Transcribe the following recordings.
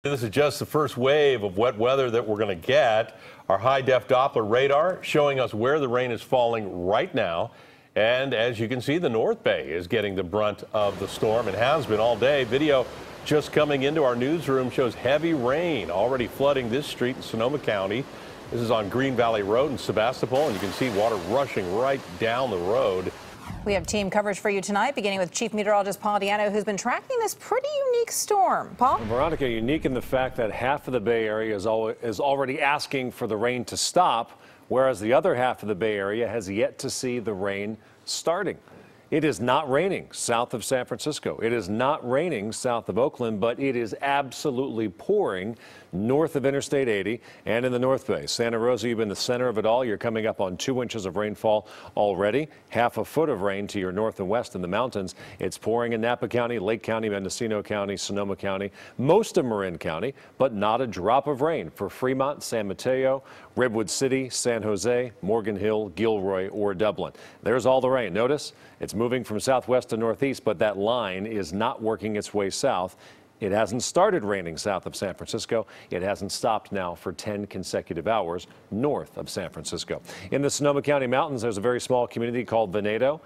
This is just the first wave of wet weather that we're going to get. Our high-def Doppler radar showing us where the rain is falling right now. And as you can see, the North Bay is getting the brunt of the storm and has been all day. Video just coming into our newsroom shows heavy rain already flooding this street in Sonoma County. This is on Green Valley Road in Sebastopol, and you can see water rushing right down the road. We have team coverage for you tonight, beginning with Chief Meteorologist Paul Diano, who's been tracking this pretty unique storm. Paul? Veronica, unique in the fact that half of the Bay Area is already asking for the rain to stop, whereas the other half of the Bay Area has yet to see the rain starting. It is not raining south of San Francisco. It is not raining south of Oakland, but it is absolutely pouring north of Interstate 80 and in the North Bay. Santa Rosa, you've been the center of it all. You're coming up on 2 inches of rainfall already. Half a foot of rain to your north and west in the mountains. It's pouring in Napa County, Lake County, Mendocino County, Sonoma County, most of Marin County, but not a drop of rain for Fremont, San Mateo, Redwood City, San Jose, Morgan Hill, Gilroy, or Dublin. There's all the rain. Notice it's moving from southwest to northeast, but that line is not working its way south. It hasn't started raining south of San Francisco. It hasn't stopped now for 10 consecutive hours north of San Francisco. In the Sonoma County mountains, there's a very small community called Venado.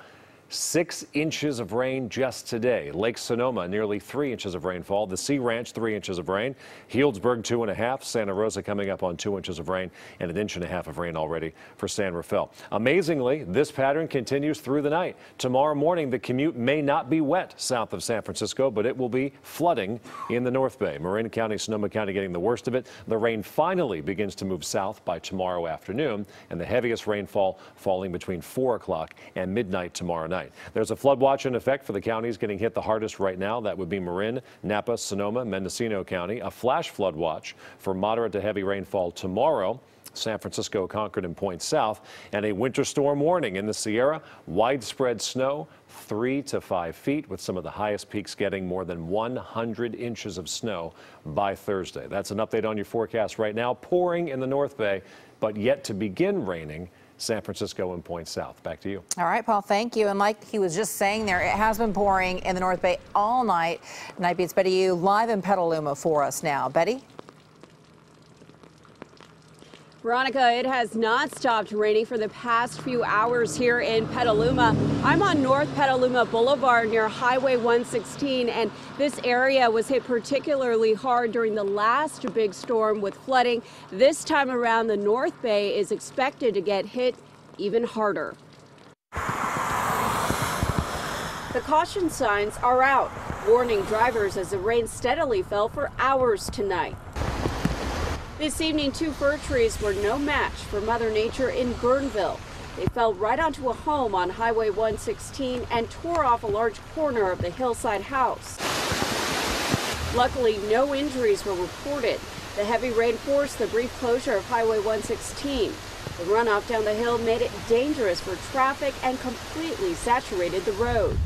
6 inches of rain just today. Lake Sonoma, nearly 3 inches of rainfall. The Sea Ranch, 3 inches of rain. Healdsburg, 2.5. Santa Rosa coming up on 2 inches of rain and 1.5 inches of rain already for San Rafael. Amazingly, this pattern continues through the night. Tomorrow morning, the commute may not be wet south of San Francisco, but it will be flooding in the North Bay. Marin County, Sonoma County getting the worst of it. The rain finally begins to move south by tomorrow afternoon, and the heaviest rainfall falling between 4 o'clock and midnight tomorrow night. There's a flood watch in effect for the counties getting hit the hardest right now. That would be Marin, Napa, Sonoma, Mendocino County. A flash flood watch for moderate to heavy rainfall tomorrow. San Francisco, Concord, and Point South, and a winter storm warning in the Sierra. Widespread snow, 3 to 5 feet, with some of the highest peaks getting more than 100 inches of snow by Thursday. That's an update on your forecast right now. Pouring in the North Bay, but yet to begin raining San Francisco and Point South. Back to you. All right, Paul, thank you. And like he was just saying there, it has been pouring in the North Bay all night. Night Beats Betty U live in Petaluma for us now. Betty? Veronica, it has not stopped raining for the past few hours here in Petaluma. I'm on North Petaluma Boulevard near Highway 116, and this area was hit particularly hard during the last big storm with flooding. This time around, the North Bay is expected to get hit even harder. The caution signs are out, warning drivers as the rain steadily fell for hours tonight. This evening, 2 fir trees were no match for Mother Nature in Guerneville. They fell right onto a home on Highway 116 and tore off a large corner of the hillside house. Luckily, no injuries were reported. The heavy rain forced the brief closure of Highway 116. The runoff down the hill made it dangerous for traffic and completely saturated the road.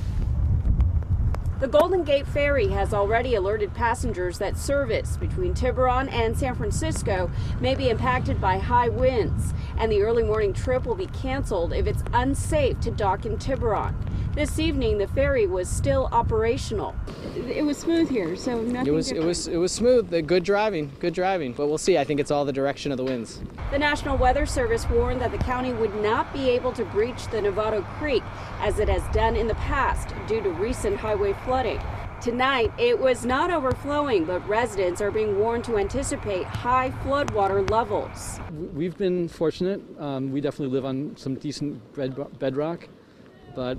The Golden Gate Ferry has already alerted passengers that service between Tiburon and San Francisco may be impacted by high winds, and the early morning trip will be canceled if it's unsafe to dock in Tiburon. This evening, the ferry was still operational. It was smooth here, so nothing It was smooth. Good driving, but we'll see. I think it's all the direction of the winds. The National Weather Service warned that the county would not be able to breach the Novato Creek, as it has done in the past due to recent highway flooding. Tonight, it was not overflowing, but residents are being warned to anticipate high floodwater levels. We've been fortunate. We definitely live on some decent bedrock, but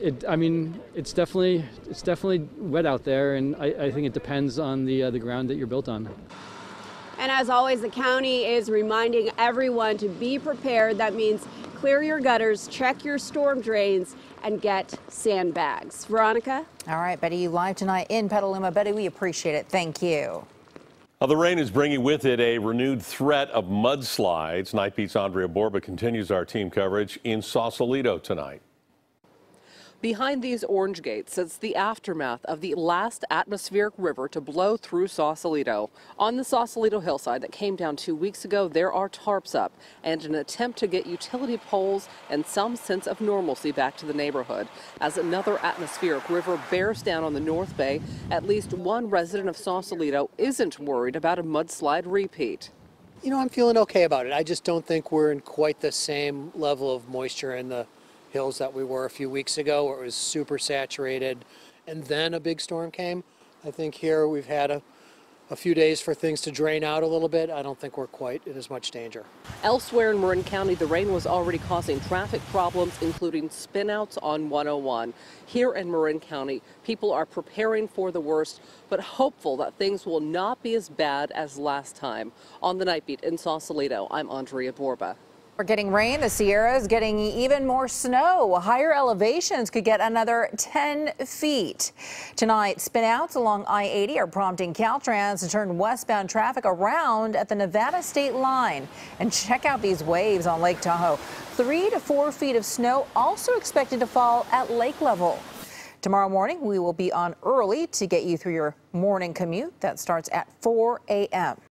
it's definitely wet out there, and I think it depends on the ground that you're built on. And as always, the county is reminding everyone to be prepared. That means clear your gutters, check your storm drains, and get sandbags. Veronica? All right, Betty, you live tonight in Petaluma. Betty, we appreciate it. Thank you. Well, the rain is bringing with it a renewed threat of mudslides. Night Beats' Andrea Borba continues our team coverage in Sausalito tonight. Behind these orange gates sits the aftermath of the last atmospheric river to blow through Sausalito. On the Sausalito hillside that came down 2 weeks ago, there are tarps up and an attempt to get utility poles and some sense of normalcy back to the neighborhood. As another atmospheric river bears down on the North Bay, at least one resident of Sausalito isn't worried about a mudslide repeat. You know, I'm feeling okay about it. I just don't think we're in quite the same level of moisture in the hills that we were a few weeks ago, where it was super saturated and then a big storm came. I think here we've had a few days for things to drain out a little bit. I don't think we're quite in as much danger. Elsewhere in Marin County, the rain was already causing traffic problems, including spinouts on 101. Here in Marin County, people are preparing for the worst, but hopeful that things will not be as bad as last time. On the Night Beat in Sausalito, I'm Andrea Borba. We're getting rain. The Sierras getting even more snow. Higher elevations could get another 10 feet. Tonight, spinouts along I-80 are prompting Caltrans to turn westbound traffic around at the Nevada state line. And check out these waves on Lake Tahoe. 3 to 4 feet of snow also expected to fall at lake level. Tomorrow morning, we will be on early to get you through your morning commute. That starts at 4 a.m.